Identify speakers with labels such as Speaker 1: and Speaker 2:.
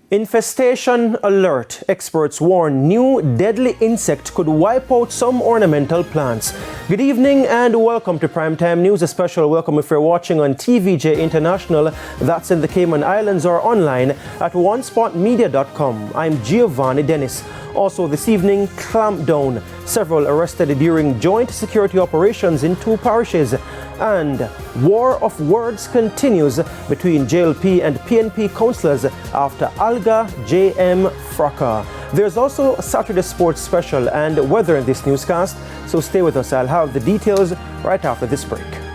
Speaker 1: Infestation alert. Experts warn new deadly insect could wipe out some ornamental plants. Good evening and welcome to Primetime News. A special welcome if you're watching on TVJ International, that's in the Cayman Islands, or online at onespotmedia.com. I'm Giovanni Dennis. Also this evening, clampdown. Several arrested during joint security operations in two parishes. And war of words continues between JLP and PNP councillors after Alga JM fracas. There's also a Saturday Sports Special and weather in this newscast, so stay with us. I'll have the details right after this break.